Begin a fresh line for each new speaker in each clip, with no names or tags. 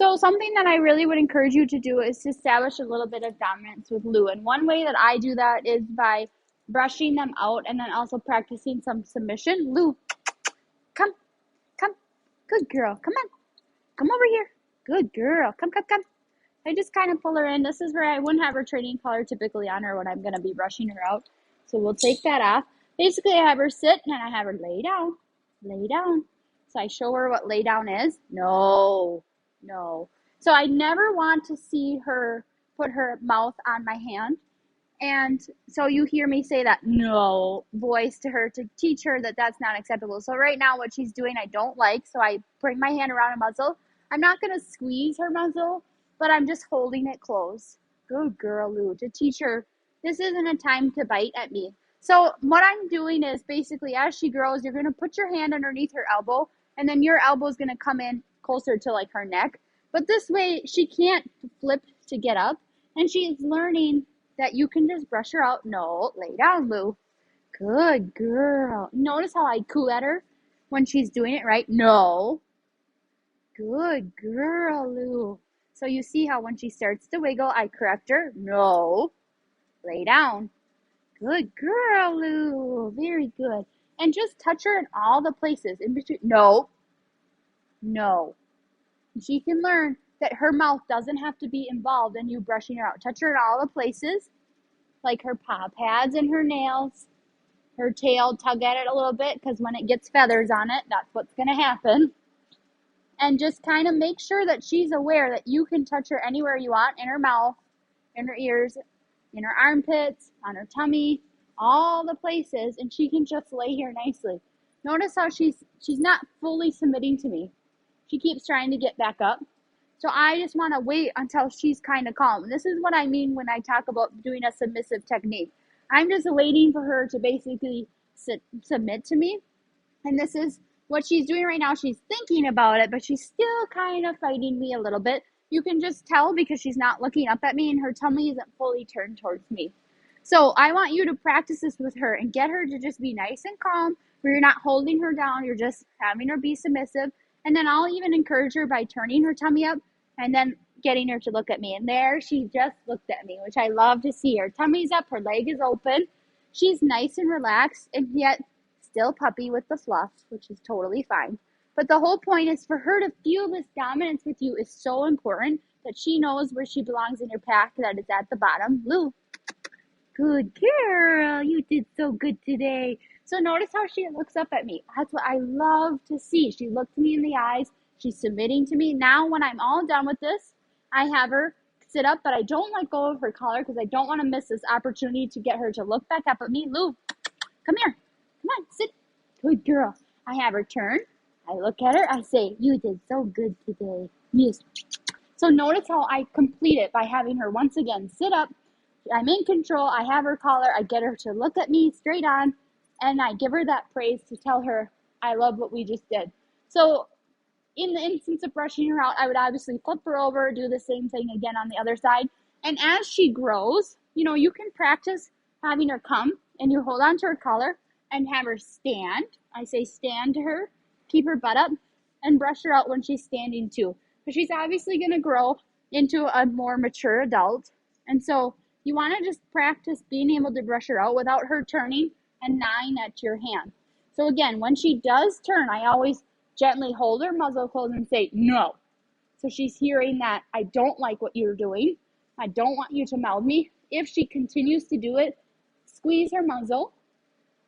So something that I really would encourage you to do is to establish a little bit of dominance with Lou. And one way that I do that is by brushing them out and then also practicing some submission. Lou, come, come. Good girl. Come on. Come over here. Good girl. Come, come, come. I just kind of pull her in. This is where I wouldn't have her training collar typically on her when I'm going to be brushing her out. So we'll take that off. Basically, I have her sit and then I have her lay down. Lay down. So I show her what lay down is. No. So I never want to see her put her mouth on my hand. And so you hear me say that no voice to her to teach her that that's not acceptable. So right now what she's doing I don't like. So I bring my hand around her muzzle. I'm not going to squeeze her muzzle, but I'm just holding it close. Good girl, Lou, to teach her this isn't a time to bite at me. So what I'm doing is basically as she grows, you're going to put your hand underneath her elbow, and then your elbow is going to come in closer to like her neck. But this way she can't flip to get up, and she is learning that you can just brush her out. No, lay down, Lou. Good girl. Notice how I coo at her when she's doing it right. No. Good girl, Lou. So you see how when she starts to wiggle, I correct her. No. Lay down. Good girl, Lou. Very good. And just touch her in all the places in between. No. She can learn that her mouth doesn't have to be involved in you brushing her out. Touch her in all the places, like her paw pads and her nails, her tail, tug at it a little bit, because when it gets feathers on it, that's what's going to happen. And just kind of make sure that she's aware that you can touch her anywhere you want, in her mouth, in her ears, in her armpits, on her tummy, all the places, and she can just lay here nicely. Notice how she's not fully submitting to me. She keeps trying to get back up. So I just want to wait until she's kind of calm. And this is what I mean when I talk about doing a submissive technique. I'm just waiting for her to basically submit to me. And this is what she's doing right now. She's thinking about it, but she's still kind of fighting me a little bit. You can just tell because she's not looking up at me and her tummy isn't fully turned towards me. So I want you to practice this with her and get her to just be nice and calm, where you're not holding her down. You're just having her be submissive. And then I'll even encourage her by turning her tummy up and then getting her to look at me. And there she just looked at me, which I love to see. Her tummy's up, her leg is open. She's nice and relaxed, and yet still puppy with the fluff, which is totally fine. But the whole point is for her to feel this dominance with you is so important that she knows where she belongs in your pack, that it's at the bottom. Lou, good girl. You did so good today. So notice how she looks up at me. That's what I love to see. She looked me in the eyes. She's submitting to me. Now when I'm all done with this, I have her sit up, but I don't let go of her collar because I don't want to miss this opportunity to get her to look back up at me. Lou, come here. Come on, sit. Good girl. I have her turn. I look at her. I say, you did so good today. Yes. So notice how I complete it by having her once again sit up. I'm in control. I have her collar. I get her to look at me straight on, and I give her that praise to tell her I love what we just did. So in the instance of brushing her out, I would obviously flip her over, do the same thing again on the other side. And as she grows, you can practice having her come, and you hold on to her collar and have her stand. I say stand to her, keep her butt up, and brush her out when she's standing too. But she's obviously going to grow into a more mature adult. And so you want to just practice being able to brush her out without her turning and gnawing at your hand. So again, when she does turn, I always gently hold her muzzle closed and say, no. So she's hearing that I don't like what you're doing. I don't want you to mouth me. If she continues to do it, squeeze her muzzle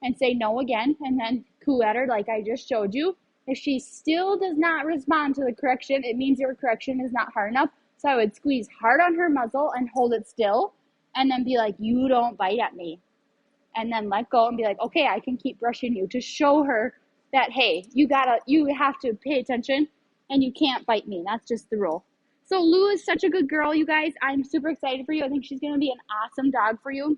and say no again, and then coo at her like I just showed you. If she still does not respond to the correction, it means your correction is not hard enough. So I would squeeze hard on her muzzle and hold it still, and then be like, you don't bite at me. And then let go and be like, okay, I can keep brushing you, to show her that, hey, you have to pay attention and you can't bite me. That's just the rule. So Lou is such a good girl, you guys. I'm super excited for you. I think she's going to be an awesome dog for you.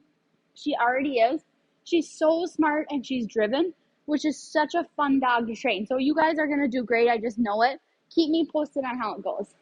She already is. She's so smart and she's driven, which is such a fun dog to train. So you guys are going to do great. I just know it. Keep me posted on how it goes.